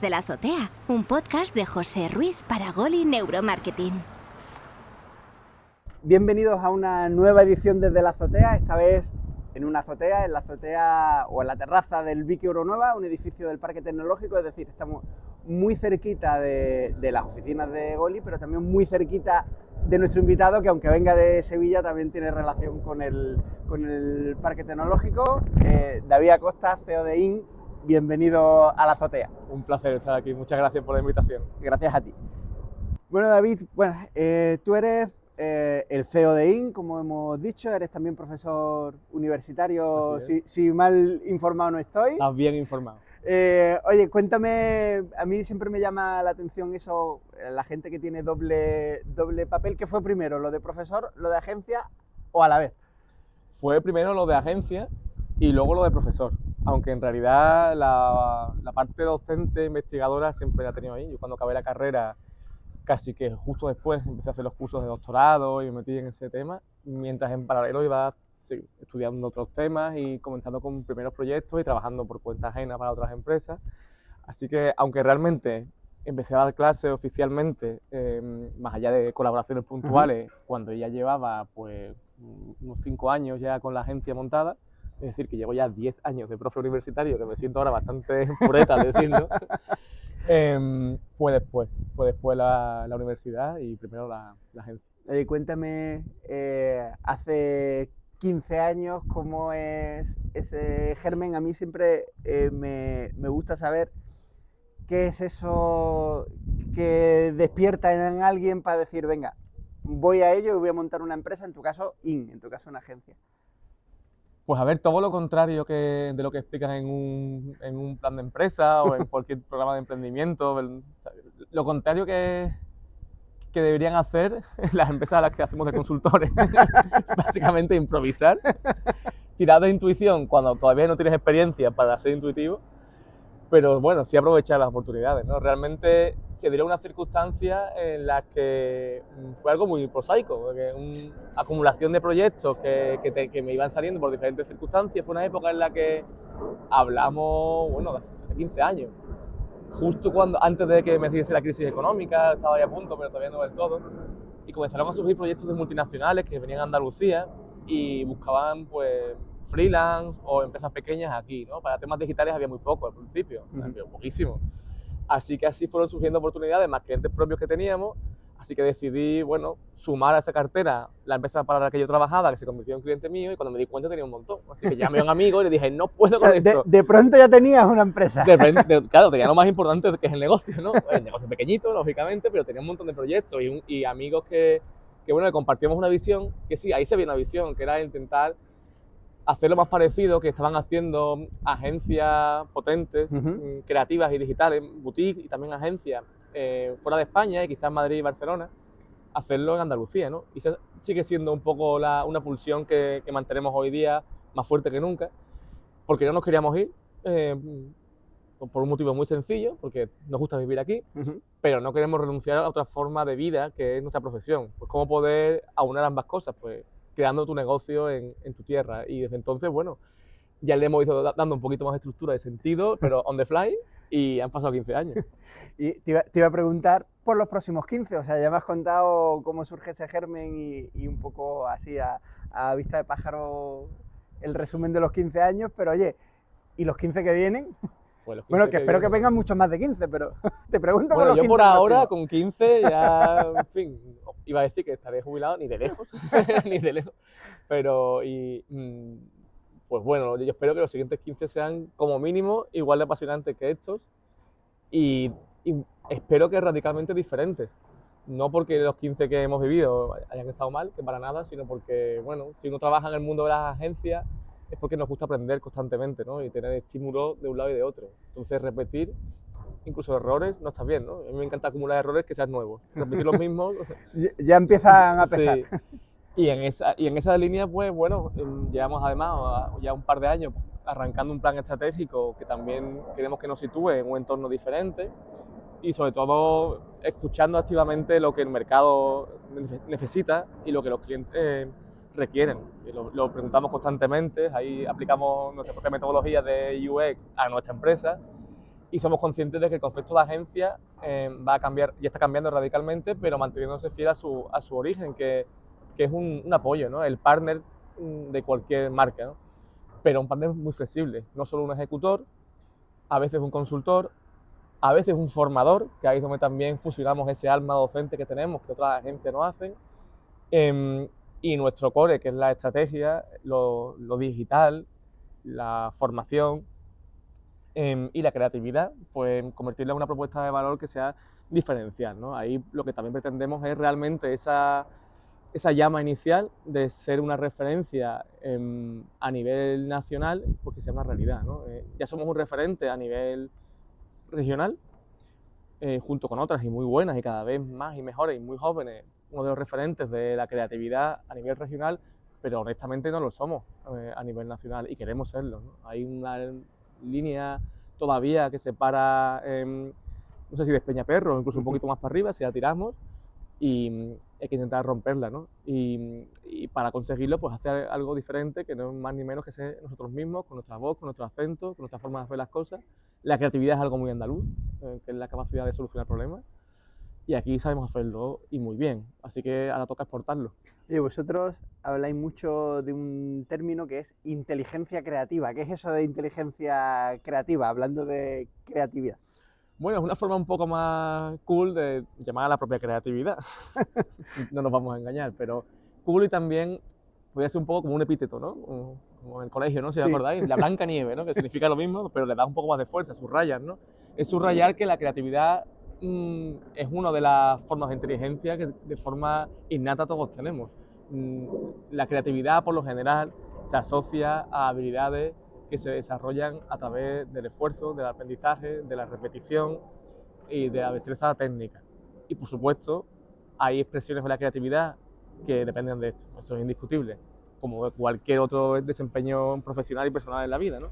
Desde la Azotea, un podcast de José Ruiz para Goli Neuromarketing. Bienvenidos a una nueva edición desde la Azotea, esta vez en una azotea, en la azotea o en la terraza del Vicky Euronueva, un edificio del Parque Tecnológico, es decir, estamos muy cerquita de las oficinas de Goli, pero también muy cerquita de nuestro invitado, que aunque venga de Sevilla, también tiene relación con el Parque Tecnológico. David Acosta, CEO de IN, bienvenido a la azotea. Un placer estar aquí, muchas gracias por la invitación. Gracias a ti. Bueno, David, tú eres el CEO de IN, como hemos dicho, eres también profesor universitario, si mal informado no estoy. Estás bien informado. Oye, cuéntame, a mí siempre me llama la atención eso, la gente que tiene doble papel. ¿Qué fue primero, lo de profesor, lo de agencia o a la vez? Fue primero lo de agencia y luego lo de profesor, aunque en realidad la parte docente, investigadora siempre la he tenido ahí. Yo cuando acabé la carrera, casi que justo después empecé a hacer los cursos de doctorado y me metí en ese tema, mientras en paralelo iba estudiando otros temas y comenzando con primeros proyectos y trabajando por cuenta ajena para otras empresas. Así que, aunque realmente empecé a dar clases oficialmente, más allá de colaboraciones puntuales, cuando ya llevaba pues unos 5 años ya con la agencia montada, es decir, que llevo ya 10 años de profe universitario, que me siento ahora bastante pureta de decirlo, fue después la universidad y primero la agencia. Cuéntame, hace 15 años, ¿cómo es ese germen? A mí siempre me gusta saber qué es eso que despierta en alguien para decir, venga, voy a ello y voy a montar una empresa, en tu caso IN, en tu caso una agencia. Pues a ver, todo lo contrario de lo que explicas en un plan de empresa o en cualquier programa de emprendimiento. Lo contrario que deberían hacer las empresas a las que hacemos de consultores. Básicamente improvisar, tirar de intuición cuando todavía no tienes experiencia para ser intuitivo, pero bueno, sí aprovechar las oportunidades, ¿no? Realmente se dieron unas circunstancias en las que fue algo muy prosaico, porque una acumulación de proyectos que me iban saliendo por diferentes circunstancias. Fue una época en la que hablamos, bueno, hace 15 años, justo antes de que me diese la crisis económica, estaba ya a punto, pero todavía no del todo, y comenzaron a surgir proyectos de multinacionales que venían a Andalucía y buscaban pues freelance o empresas pequeñas aquí, ¿no? Para temas digitales había muy poco al principio, pero poquísimo. Así que así fueron surgiendo oportunidades, más clientes propios que teníamos, así que decidí, bueno, sumar a esa cartera la empresa para la que yo trabajaba, que se convirtió en cliente mío, y cuando me di cuenta tenía un montón. Así que llamé a un amigo y le dije, no puedo con esto. De pronto ya tenías una empresa. Claro, tenía lo más importante, que es el negocio, ¿no? El negocio pequeñito, lógicamente, pero tenía un montón de proyectos y amigos que bueno, que compartíamos una visión, que sí, ahí se veía una visión, que era intentar hacer lo más parecido que estaban haciendo agencias potentes, creativas y digitales, boutique y también agencias fuera de España y quizás Madrid y Barcelona, hacerlo en Andalucía, ¿no? Y sigue siendo un poco una pulsión que mantenemos hoy día más fuerte que nunca, porque no nos queríamos ir, por un motivo muy sencillo, porque nos gusta vivir aquí, pero no queremos renunciar a otra forma de vida que es nuestra profesión. Pues cómo poder aunar ambas cosas, pues creando tu negocio en tu tierra. Y desde entonces, bueno, ya le hemos ido dando un poquito más de estructura, de sentido, pero on the fly, y han pasado 15 años. Y te iba a preguntar por los próximos 15, o sea, ya me has contado cómo surge ese germen y un poco así a vista de pájaro el resumen de los 15 años, pero oye, ¿y los 15 que vienen? Pues los 15 bueno, que espero que vengan muchos más de 15, pero te pregunto bueno, por los 15 yo por ahora, próximos. con 15, ya, en fin, iba a decir que estaré jubilado, ni de lejos, ni de lejos, pero pues bueno, yo espero que los siguientes 15 sean como mínimo igual de apasionantes que estos y espero que radicalmente diferentes. No porque los 15 que hemos vivido hayan estado mal, que para nada, sino porque, bueno, si uno trabaja en el mundo de las agencias es porque nos gusta aprender constantemente, ¿no? Y tener estímulos de un lado y de otro. Entonces repetir incluso errores no está bien, ¿no? A mí me encanta acumular errores que sean nuevos. Repetir los mismos. Ya empiezan a pesar. Sí. Y en esa línea, pues bueno, llevamos además ya un par de años arrancando un plan estratégico que también queremos que nos sitúe en un entorno diferente y sobre todo escuchando activamente lo que el mercado necesita y lo que los clientes requieren. Lo preguntamos constantemente, ahí aplicamos nuestra propia metodología de UX a nuestra empresa y somos conscientes de que el concepto de agencia va a cambiar, ya está cambiando radicalmente, pero manteniéndose fiel a su origen, que es un apoyo, ¿no? El partner de cualquier marca, ¿no? Pero un partner muy flexible, no solo un ejecutor, a veces un consultor, a veces un formador, que ahí es donde también fusionamos ese alma docente que tenemos, que otras agencias no hacen, y nuestro core, que es la estrategia, lo digital, la formación y la creatividad, pues convertirla en una propuesta de valor que sea diferencial, ¿no? Ahí lo que también pretendemos es realmente esa llama inicial de ser una referencia a nivel nacional, pues que sea una realidad, ¿no? Ya somos un referente a nivel regional, junto con otras y muy buenas y cada vez más y mejores y muy jóvenes, uno de los referentes de la creatividad a nivel regional, pero honestamente no lo somos a nivel nacional y queremos serlo, ¿no? Hay una línea todavía que separa, no sé si de Peñaperro o incluso un poquito más para arriba, si la tiramos, y hay que intentar romperla, ¿no? Y para conseguirlo, pues hacer algo diferente, que no es más ni menos que ser nosotros mismos, con nuestra voz, con nuestro acento, con nuestra forma de hacer las cosas. La creatividad es algo muy andaluz, que es la capacidad de solucionar problemas, y aquí sabemos hacerlo y muy bien, así que ahora toca exportarlo. Y vosotros habláis mucho de un término que es inteligencia creativa. ¿Qué es eso de inteligencia creativa, hablando de creatividad? Bueno, es una forma un poco más cool de llamar a la propia creatividad. No nos vamos a engañar, pero cool y también podría ser un poco como un epíteto, ¿no? Como en el colegio, ¿no? Si os acordáis, la blanca nieve, ¿no? Que significa lo mismo, pero le da un poco más de fuerza, subrayas, ¿no? Es subrayar que la creatividad es una de las formas de inteligencia que de forma innata todos tenemos. La creatividad, por lo general, se asocia a habilidades que se desarrollan a través del esfuerzo, del aprendizaje, de la repetición y de la destreza técnica. Y por supuesto, hay expresiones de la creatividad que dependen de esto, eso es indiscutible, como cualquier otro desempeño profesional y personal en la vida, ¿no?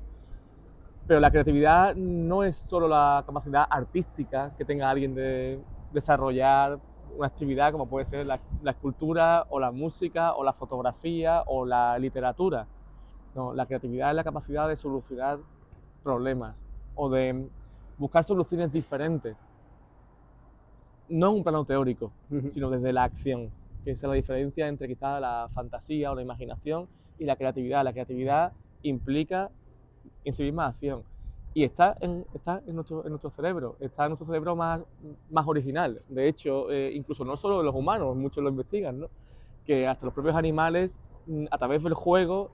Pero la creatividad no es solo la capacidad artística que tenga alguien de desarrollar una actividad como puede ser la escultura o la música o la fotografía o la literatura. No, la creatividad es la capacidad de solucionar problemas o de buscar soluciones diferentes, no en un plano teórico, sino desde la acción, que esa es la diferencia entre quizás la fantasía o la imaginación y la creatividad. La creatividad implica en sí misma acción y está en nuestro cerebro, está en nuestro cerebro más original. De hecho, incluso no solo los humanos, muchos lo investigan, ¿no? Que hasta los propios animales, a través del juego,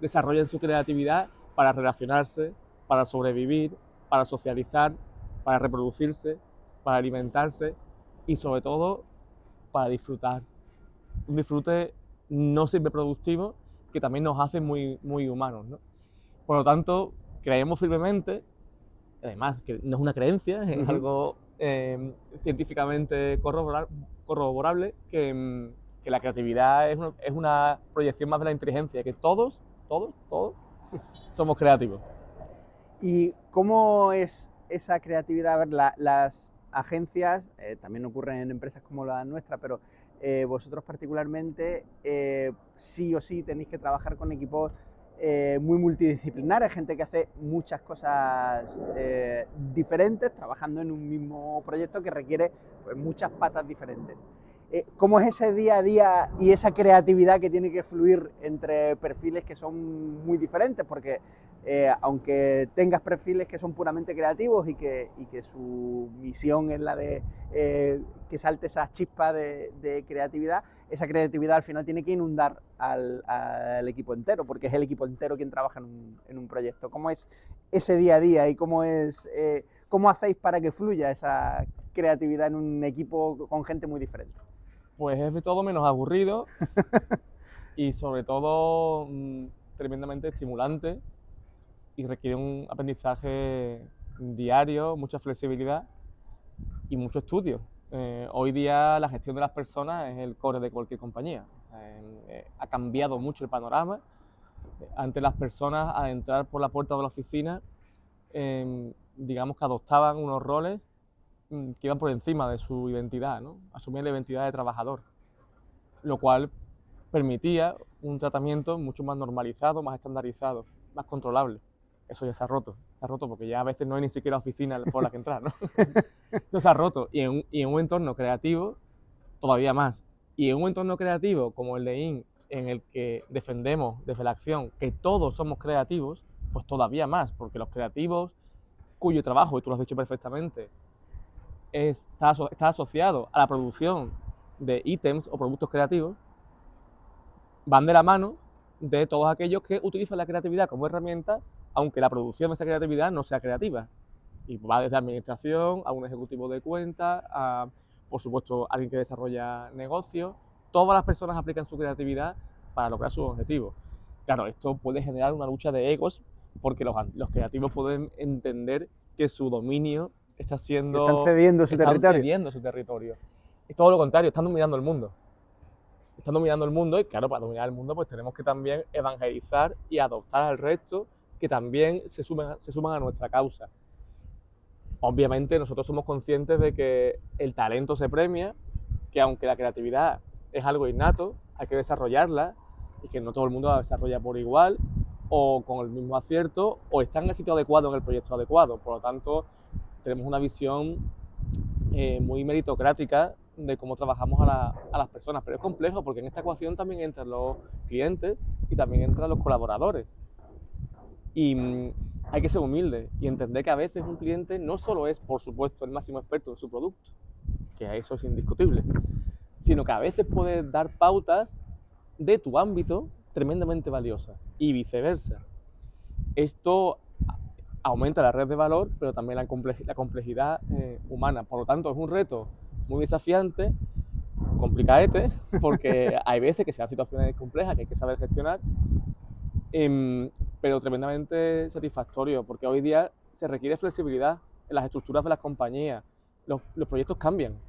desarrollan su creatividad para relacionarse, para sobrevivir, para socializar, para reproducirse, para alimentarse y sobre todo para disfrutar. Un disfrute no siempre productivo que también nos hace muy, muy humanos, ¿no? Por lo tanto, creemos firmemente, además que no es una creencia, es algo científicamente corroborable, que la creatividad es una proyección más de la inteligencia, que todos somos creativos. ¿Y cómo es esa creatividad? A ver, las agencias, también ocurren en empresas como la nuestra, pero vosotros particularmente sí o sí tenéis que trabajar con equipos muy multidisciplinares, gente que hace muchas cosas diferentes, trabajando en un mismo proyecto que requiere pues, muchas patas diferentes. ¿Cómo es ese día a día y esa creatividad que tiene que fluir entre perfiles que son muy diferentes? Porque aunque tengas perfiles que son puramente creativos y que su misión es la de que salte esa chispa de creatividad, esa creatividad al final tiene que inundar al equipo entero, porque es el equipo entero quien trabaja en un proyecto. ¿Cómo es ese día a día y cómo hacéis para que fluya esa creatividad en un equipo con gente muy diferente? Pues es de todo menos aburrido y sobre todo tremendamente estimulante y requiere un aprendizaje diario, mucha flexibilidad y mucho estudio. Hoy día la gestión de las personas es el core de cualquier compañía. Ha cambiado mucho el panorama. Antes las personas al entrar por la puerta de la oficina, digamos que adoptaban unos roles que iban por encima de su identidad, ¿no? Asumían la identidad de trabajador, lo cual permitía un tratamiento mucho más normalizado, más estandarizado, más controlable. eso ya se ha roto porque ya a veces no hay ni siquiera oficina por la que entrar, ¿no? Eso se ha roto. Y en un entorno creativo, todavía más. Y en un entorno creativo como el de IN, en el que defendemos desde la acción que todos somos creativos, pues todavía más, porque los creativos cuyo trabajo, y tú lo has dicho perfectamente, está asociado a la producción de ítems o productos creativos, van de la mano de todos aquellos que utilizan la creatividad como herramienta, aunque la producción de esa creatividad no sea creativa. Y va desde administración a un ejecutivo de cuentas, a, por supuesto, alguien que desarrolla negocios. Todas las personas aplican su creatividad para lograr sus objetivos. Claro, esto puede generar una lucha de egos, porque los creativos pueden entender que su dominio está siendo... Están cediendo su territorio. Cediendo su territorio. Es todo lo contrario, están dominando el mundo. Están dominando el mundo y claro, para dominar el mundo pues tenemos que también evangelizar y adoptar al resto que también se suman a nuestra causa. Obviamente nosotros somos conscientes de que el talento se premia, que aunque la creatividad es algo innato, hay que desarrollarla y que no todo el mundo la desarrolla por igual o con el mismo acierto o está en el sitio adecuado, en el proyecto adecuado. Por lo tanto, tenemos una visión muy meritocrática de cómo trabajamos a las personas, pero es complejo porque en esta ecuación también entran los clientes y también entran los colaboradores. Y hay que ser humilde y entender que a veces un cliente no solo es, por supuesto, el máximo experto en su producto, que eso es indiscutible, sino que a veces puede dar pautas de tu ámbito tremendamente valiosas y viceversa. Esto aumenta la red de valor, pero también la complejidad humana. Por lo tanto, es un reto muy desafiante, complicadete, porque hay veces que se dan situaciones complejas que hay que saber gestionar, pero tremendamente satisfactorio, porque hoy día se requiere flexibilidad en las estructuras de las compañías. Los proyectos cambian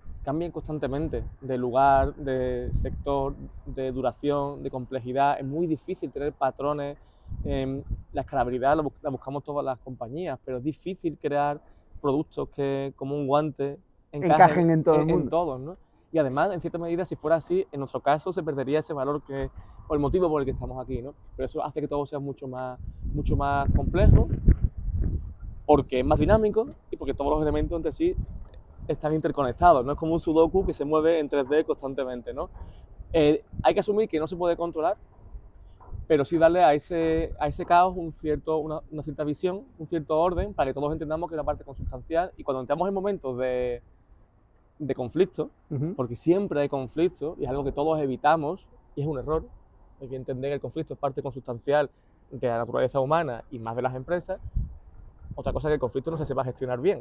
constantemente, de lugar, de sector, de duración, de complejidad. Es muy difícil tener patrones. La escalabilidad la buscamos todas las compañías, pero es difícil crear productos que, como un guante, encajen en todo el mundo. En todos, ¿no? Y además, en cierta medida, si fuera así, en nuestro caso se perdería ese valor o el motivo por el que estamos aquí, ¿no? Pero eso hace que todo sea mucho más complejo, porque es más dinámico y porque todos los elementos entre sí están interconectados. No es como un sudoku que se mueve en 3D constantemente, ¿no? Hay que asumir que no se puede controlar, pero sí darle a ese caos una cierta visión, un cierto orden, para que todos entendamos que es la parte consustancial. Y cuando entramos en momentos de conflicto, porque siempre hay conflicto, y es algo que todos evitamos, y es un error. Hay que entender que el conflicto es parte consustancial de la naturaleza humana y más de las empresas. Otra cosa es que el conflicto no se sepa gestionar bien,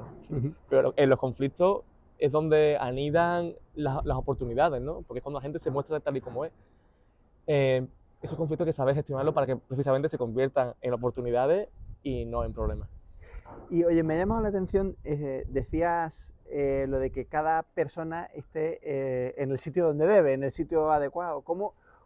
pero en los conflictos es donde anidan las oportunidades, ¿no? Porque es cuando la gente se muestra tal y como es. Esos conflictos hay que saber gestionarlos para que precisamente se conviertan en oportunidades y no en problemas. Y oye, me ha llamado la atención, decías lo de que cada persona esté en el sitio donde debe, en el sitio adecuado.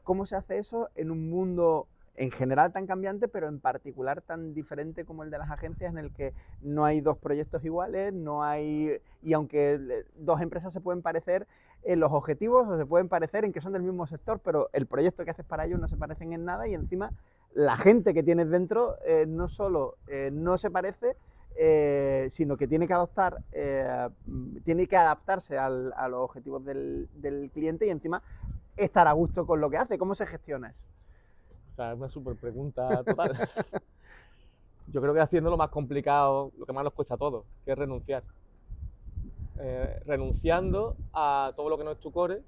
¿Cómo se hace eso en un mundo en general tan cambiante, pero en particular tan diferente como el de las agencias, en el que no hay dos proyectos iguales, y aunque dos empresas se pueden parecer en los objetivos o se pueden parecer en que son del mismo sector, pero el proyecto que haces para ellos no se parecen en nada y encima la gente que tienes dentro no solo no se parece, sino que tiene que adaptarse a los objetivos del cliente y encima estar a gusto con lo que hace. ¿Cómo se gestiona eso? O sea, es una súper pregunta total. Yo creo que haciendo lo más complicado, lo que más nos cuesta a todos, que es renunciar. Renunciando a todo lo que no es tu core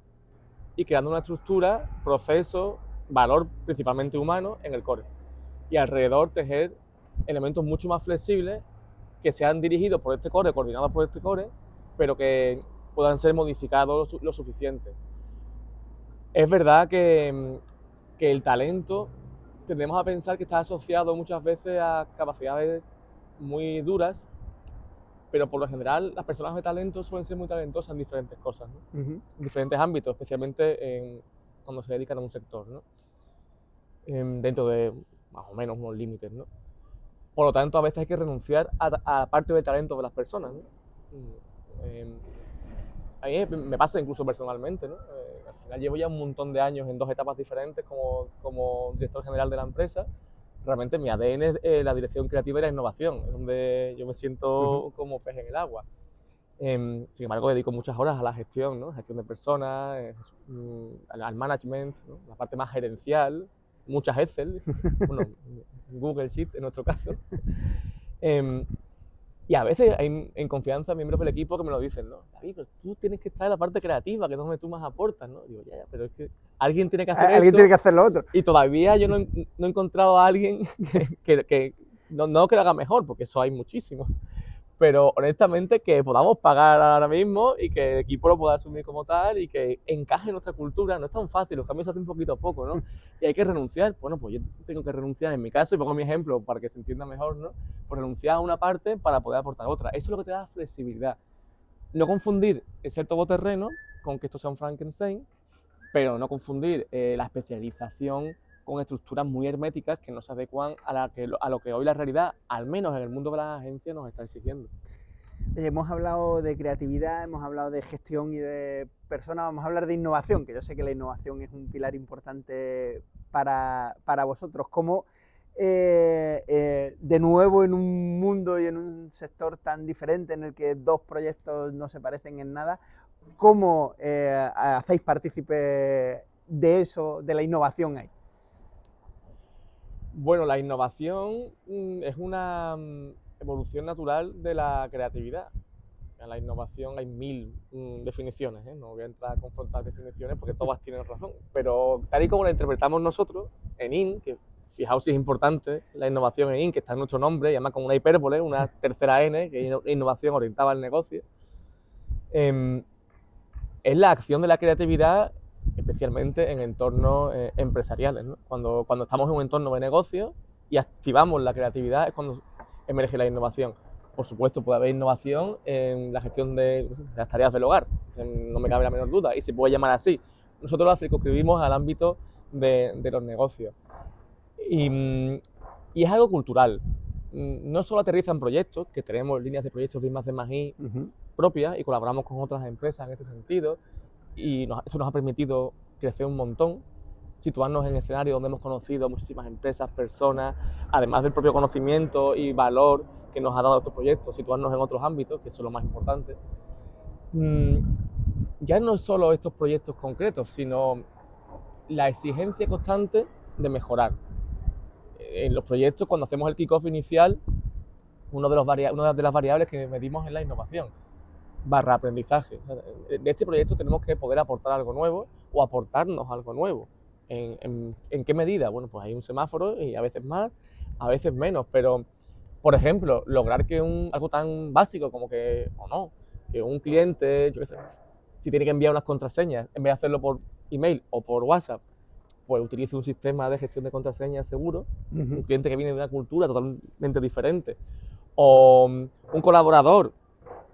y creando una estructura, proceso, valor principalmente humano en el core. Y alrededor tejer elementos mucho más flexibles que sean dirigidos por este core, coordinados por este core, pero que puedan ser modificados lo suficiente. Es verdad que el talento tendemos a pensar que está asociado muchas veces a capacidades muy duras, pero por lo general las personas de talento suelen ser muy talentosas en diferentes cosas, ¿no? En diferentes ámbitos, especialmente cuando se dedican a un sector, ¿no? Dentro de más o menos unos límites, ¿no? Por lo tanto, a veces hay que renunciar a parte del talento de las personas, ¿no? A mí me pasa incluso personalmente, ¿no? Al final llevo ya un montón de años en dos etapas diferentes como director general de la empresa realmente mi ADN es la dirección creativa y la innovación, es donde yo me siento como pez en el agua. Sin embargo, dedico muchas horas a la gestión, ¿no? Gestión de personas, al management, ¿no? La parte más gerencial, muchas Excel, bueno, Google Sheets en nuestro caso. Y a veces hay en confianza miembros del equipo que me lo dicen, ¿no? David, pero tú tienes que estar en la parte creativa, que es donde tú más aportas, ¿no? Digo, ya, pero es que alguien tiene que hacer esto. Alguien tiene que hacer lo otro. Y todavía yo no he encontrado a alguien que no que lo haga mejor, porque eso hay muchísimos. Pero honestamente que podamos pagar ahora mismo y que el equipo lo pueda asumir como tal y que encaje en nuestra cultura. No es tan fácil, los cambios se hacen poquito a poco, ¿no? Y hay que renunciar. Bueno, pues yo tengo que renunciar en mi caso, y pongo mi ejemplo para que se entienda mejor, ¿no? Pues renunciar a una parte para poder aportar otra. Eso es lo que te da flexibilidad. No confundir el ser todoterreno con que esto sea un Frankenstein, pero no confundir la especialización con estructuras muy herméticas que no se adecuan a lo que hoy la realidad, al menos en el mundo de las agencias, nos está exigiendo. Hemos hablado de creatividad, hemos hablado de gestión y de personas, vamos a hablar de innovación, que yo sé que la innovación es un pilar importante para vosotros. ¿Cómo, de nuevo, en un mundo y en un sector tan diferente en el que dos proyectos no se parecen en nada, cómo hacéis partícipe de eso, de la innovación ahí? Bueno, la innovación es una evolución natural de la creatividad. En la innovación hay 1000 definiciones, ¿eh? No voy a entrar a confrontar definiciones porque todas tienen razón. Pero tal y como la interpretamos nosotros en IN, que fijaos si es importante la innovación en IN, que está en nuestro nombre, y además con una hipérbole, una tercera N, que es innovación orientada al negocio, es la acción de la creatividad, especialmente en entornos empresariales, ¿no? Cuando estamos en un entorno de negocio y activamos la creatividad es cuando emerge la innovación. Por supuesto, puede haber innovación en la gestión de las tareas del hogar, no me cabe la menor duda, y se puede llamar así. Nosotros la circunscribimos al ámbito de los negocios. Y es algo cultural. No solo aterriza en proyectos, que tenemos líneas de proyectos de I+D+I propias y colaboramos con otras empresas en este sentido, y eso nos ha permitido crecer un montón, situarnos en escenarios donde hemos conocido muchísimas empresas, personas, además del propio conocimiento y valor que nos ha dado estos proyectos, situarnos en otros ámbitos, que eso es lo más importante. Ya no es solo estos proyectos concretos, sino la exigencia constante de mejorar. En los proyectos, cuando hacemos el kick-off inicial, una de las variables que medimos es la innovación / aprendizaje. De este proyecto tenemos que poder aportar algo nuevo o aportarnos algo nuevo. ¿En qué medida? Bueno, pues hay un semáforo y a veces más, a veces menos, pero, por ejemplo, lograr que algo tan básico como que un cliente, yo qué sé, si tiene que enviar unas contraseñas, en vez de hacerlo por email o por WhatsApp, pues utilice un sistema de gestión de contraseñas seguro, un cliente que viene de una cultura totalmente diferente, o un colaborador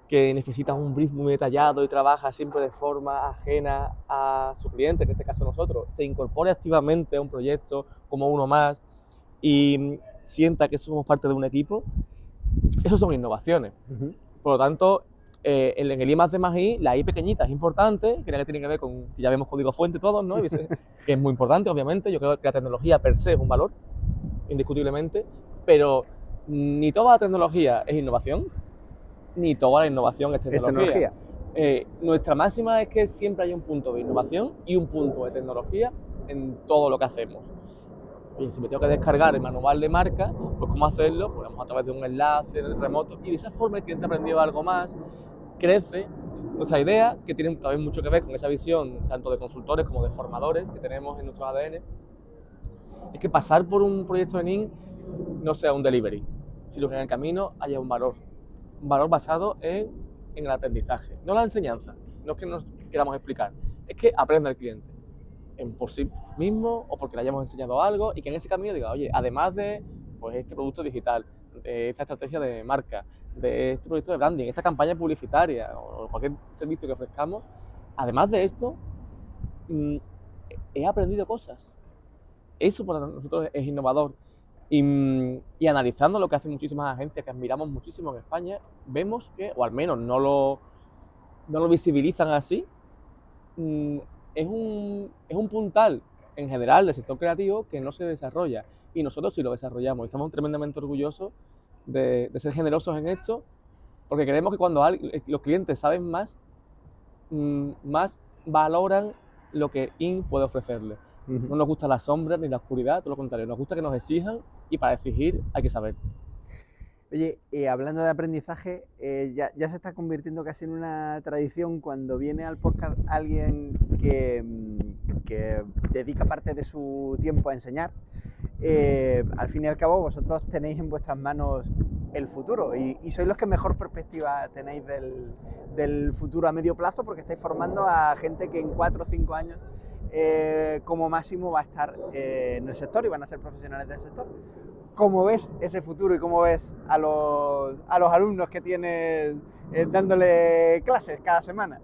que necesita un brief muy detallado y trabaja siempre de forma ajena a su cliente, en este caso nosotros, se incorpore activamente a un proyecto como uno más y sienta que somos parte de un equipo, eso son innovaciones. Por lo tanto, en el I+D+I, la I pequeñita es importante, que tiene que ver con, ya vemos código fuente todos, ¿no? Que es muy importante, obviamente. Yo creo que la tecnología per se es un valor, indiscutiblemente, pero ni toda la tecnología es innovación, ni toda la innovación es tecnología. Nuestra máxima es que siempre hay un punto de innovación y un punto de tecnología en todo lo que hacemos. Oye, si me tengo que descargar el manual de marca, pues ¿cómo hacerlo? Pues vamos a través de un enlace remoto, y de esa forma el cliente ha aprendido algo más, crece. Nuestra idea, que tiene también mucho que ver con esa visión tanto de consultores como de formadores que tenemos en nuestro ADN, es que pasar por un proyecto de NIN no sea un delivery, sino que en el camino haya un valor basado en el aprendizaje, no la enseñanza, no es que nos queramos explicar, es que aprenda el cliente por sí mismo o porque le hayamos enseñado algo, y que en ese camino diga, oye, además de pues, este producto digital, de esta estrategia de marca, de este proyecto de branding, esta campaña publicitaria o cualquier servicio que ofrezcamos, además de esto, he aprendido cosas. Eso para nosotros es innovador. Y analizando lo que hacen muchísimas agencias que admiramos muchísimo en España, vemos que, o al menos no lo visibilizan así, es un puntal en general del sector creativo que no se desarrolla. y nosotros sí lo desarrollamos. Estamos tremendamente orgullosos de ser generosos en esto, porque creemos que cuando los clientes saben más, más valoran lo que IN puede ofrecerles. No nos gusta la sombra ni la oscuridad, todo lo contrario, nos gusta que nos exijan y para exigir hay que saber. Oye, hablando de aprendizaje, ya se está convirtiendo casi en una tradición cuando viene al podcast alguien que dedica parte de su tiempo a enseñar. Al fin y al cabo, vosotros tenéis en vuestras manos el futuro y sois los que mejor perspectiva tenéis del futuro a medio plazo, porque estáis formando a gente que en 4 o 5 años como máximo va a estar en el sector y van a ser profesionales del sector. ¿Cómo ves ese futuro y cómo ves a los alumnos que tienes dándole clases cada semana?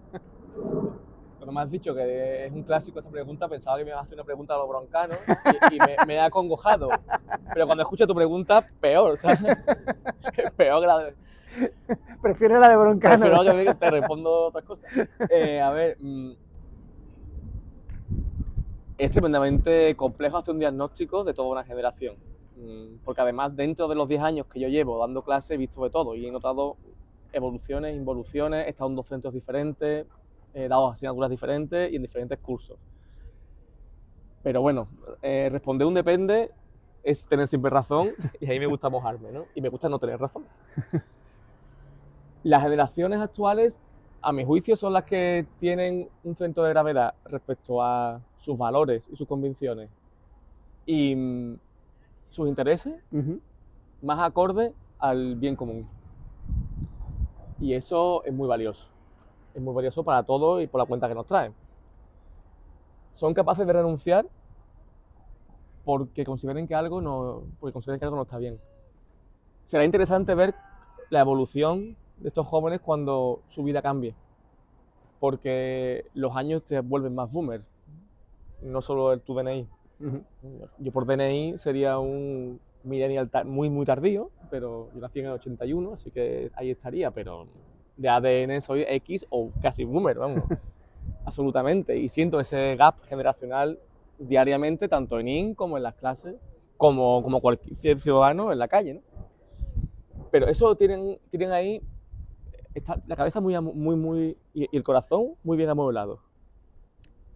Cuando me has dicho que es un clásico esta pregunta, pensaba que me ibas a hacer una pregunta a los broncanos y me he acongojado. Pero cuando escucho tu pregunta, peor, ¿sabes? Peor que la de... Prefiero la de broncano. Prefiero que te respondo otras cosas. A ver, es tremendamente complejo hacer un diagnóstico de toda una generación. Porque además, dentro de los 10 años que yo llevo dando clases, he visto de todo y he notado evoluciones, involuciones, he estado en 2 centros diferentes, he dado asignaturas diferentes y en diferentes cursos. Pero bueno, responder un depende es tener siempre razón y ahí me gusta mojarme, ¿no? Y me gusta no tener razón. Las generaciones actuales, a mi juicio, son las que tienen un centro de gravedad respecto a sus valores y sus convicciones y sus intereses más acorde al bien común. Y eso es muy valioso. Es muy valioso para todos y por la cuenta que nos traen. Son capaces de renunciar porque consideren que algo no está bien. Será interesante ver la evolución de estos jóvenes cuando su vida cambie, porque los años te vuelven más boomer, no solo tu DNI. Yo por DNI sería un millennial muy tardío, pero yo nací en el 81, así que ahí estaría, pero de ADN soy X o casi boomer, vamos, absolutamente. Y siento ese gap generacional diariamente, tanto en IN como en las clases, como cualquier ciudadano en la calle, ¿no? Pero eso tienen ahí, está la cabeza muy y el corazón muy bien amueblado.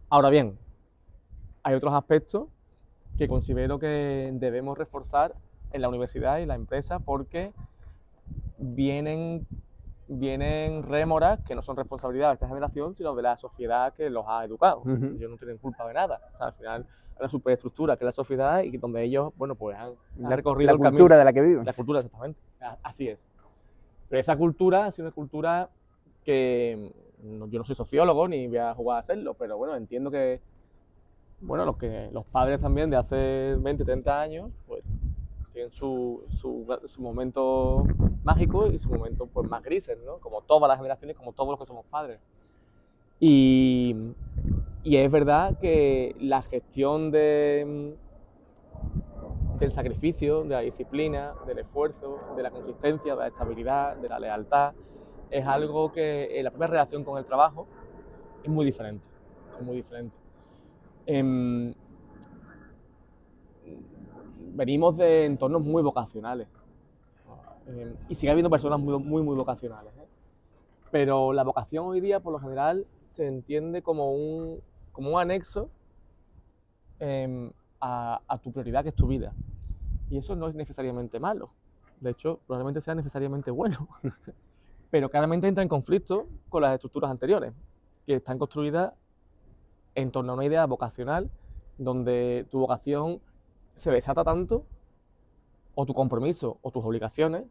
Ahora bien, hay otros aspectos que considero que debemos reforzar en la universidad y la empresa porque vienen rémoras que no son responsabilidad de esta generación, sino de la sociedad que los ha educado. Ellos no tienen culpa de nada. O sea, al final, hay una superestructura que es la sociedad y donde ellos, bueno, pues han recorrido el camino. La cultura de la que viven. La cultura, exactamente. Así es. Pero esa cultura ha sido una cultura que yo no soy sociólogo ni voy a jugar a serlo, pero bueno, entiendo que bueno, los padres también de hace 20, 30 años, pues tienen su momento mágico y su momento pues más grises, ¿no? Como todas las generaciones, como todos los que somos padres. Y es verdad que la gestión del sacrificio, de la disciplina, del esfuerzo, de la consistencia, de la estabilidad, de la lealtad, es algo que en la propia relación con el trabajo es muy diferente. Es muy diferente. Venimos de entornos muy vocacionales y sigue habiendo personas muy vocacionales, ¿eh? Pero la vocación hoy día por lo general se entiende como un anexo a tu prioridad, que es tu vida, y eso no es necesariamente malo, de hecho probablemente sea necesariamente bueno, pero claramente entra en conflicto con las estructuras anteriores que están construidas en torno a una idea vocacional donde tu vocación se desata tanto, o tu compromiso, o tus obligaciones.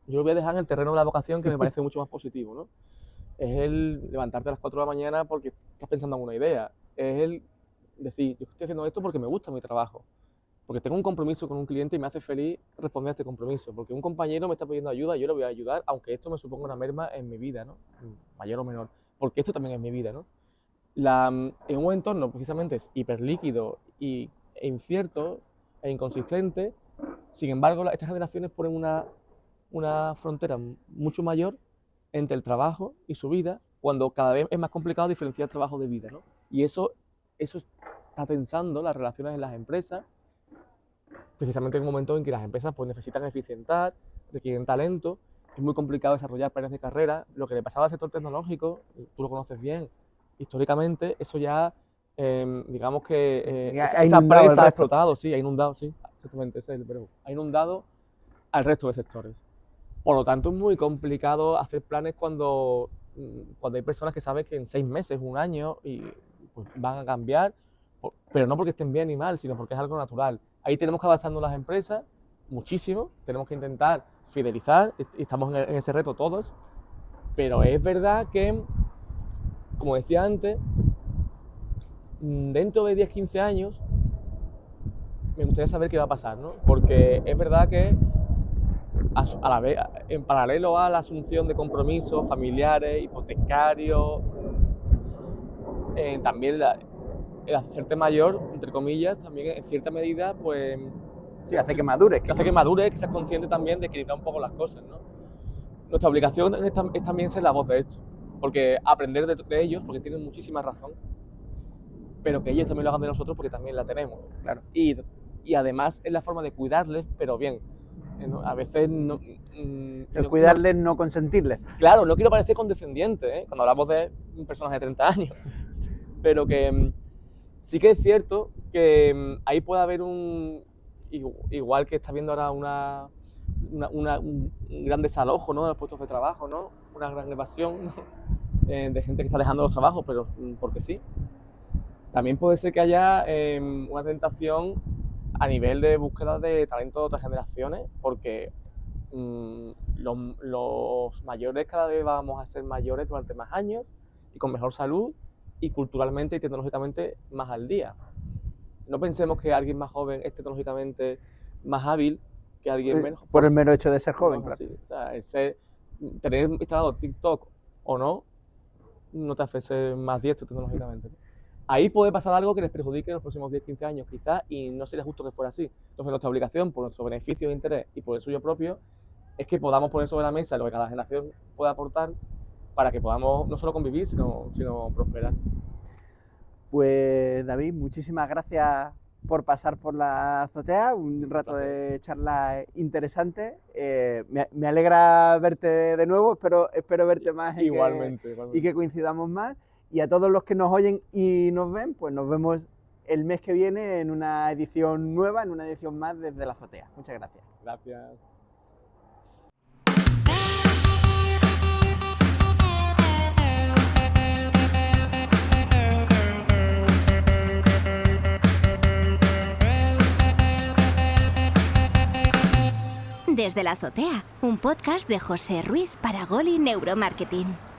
Yo lo voy a dejar en el terreno de la vocación, que me parece mucho más positivo, ¿no? Es el levantarte a las 4 de la mañana porque estás pensando en una idea. Es el decir, yo estoy haciendo esto porque me gusta mi trabajo, porque tengo un compromiso con un cliente y me hace feliz responder a este compromiso, porque un compañero me está pidiendo ayuda y yo le voy a ayudar, aunque esto me suponga una merma en mi vida, ¿no? Mayor o menor, porque esto también es mi vida, ¿no? En un entorno precisamente hiperlíquido e incierto e inconsistente, sin embargo, estas generaciones ponen una frontera mucho mayor entre el trabajo y su vida, cuando cada vez es más complicado diferenciar trabajo de vida, ¿no? Y eso está tensando las relaciones en las empresas, precisamente en un momento en que las empresas pues, necesitan eficientar, requieren talento, es muy complicado desarrollar planes de carrera. Lo que le pasaba al sector tecnológico, tú lo conoces bien, históricamente, eso ya, digamos que Ha esa inundado el presa ha resto. explotado, sí, ha inundado, sí, exactamente, ese es el verbo, ha inundado al resto de sectores. Por lo tanto, es muy complicado hacer planes cuando hay personas que saben que en 6 meses, 1 año, y pues, van a cambiar, pero no porque estén bien ni mal, sino porque es algo natural. Ahí tenemos que avanzar las empresas muchísimo, tenemos que intentar fidelizar, y estamos en ese reto todos, pero es verdad que, como decía antes, dentro de 10-15 años, me gustaría saber qué va a pasar, ¿no? Porque es verdad que a la vez, en paralelo a la asunción de compromisos familiares, hipotecarios, también el hacerte mayor, entre comillas, también en cierta medida, pues Sí, hace que madures. que hace que madures, que seas consciente también de equilibrar un poco las cosas, ¿no? Nuestra obligación es también ser la voz de esto, porque aprender de ellos, porque tienen muchísima razón, pero que ellos también lo hagan de nosotros porque también la tenemos, Claro. Y además es la forma de cuidarles, pero bien. ¿No? A veces no... El cuidarles, no consentirles. Claro, no quiero parecer condescendiente, ¿eh? Cuando hablamos de un personaje de 30 años, pero que sí que es cierto que ahí puede haber igual que está viendo ahora un gran desalojo, ¿no? De los puestos de trabajo, ¿no? Una gran evasión, ¿no? De gente que está dejando los trabajos, pero porque sí. También puede ser que haya una tentación a nivel de búsqueda de talento de otras generaciones, porque los mayores cada vez vamos a ser mayores durante más años y con mejor salud y culturalmente y tecnológicamente más al día. No pensemos que alguien más joven es tecnológicamente más hábil que alguien menos. Por el mero hecho de ser joven, No, claro. sí. O sea, tener instalado TikTok o no te hace ser más diestro tecnológicamente. Ahí puede pasar algo que les perjudique en los próximos 10-15 años, quizás, y no sería justo que fuera así. Entonces, nuestra obligación, por nuestro beneficio de interés y por el suyo propio, es que podamos poner sobre la mesa lo que cada generación puede aportar para que podamos no solo convivir, sino prosperar. Pues David, muchísimas gracias por pasar por la azotea, un rato de charla interesante. Me alegra verte de nuevo, espero verte más Igualmente. y que coincidamos más. Y a todos los que nos oyen y nos ven, pues nos vemos el mes que viene en una edición nueva, en una edición más desde la azotea. Muchas gracias. Gracias. Desde la azotea, un podcast de José Ruiz para Goli Neuromarketing.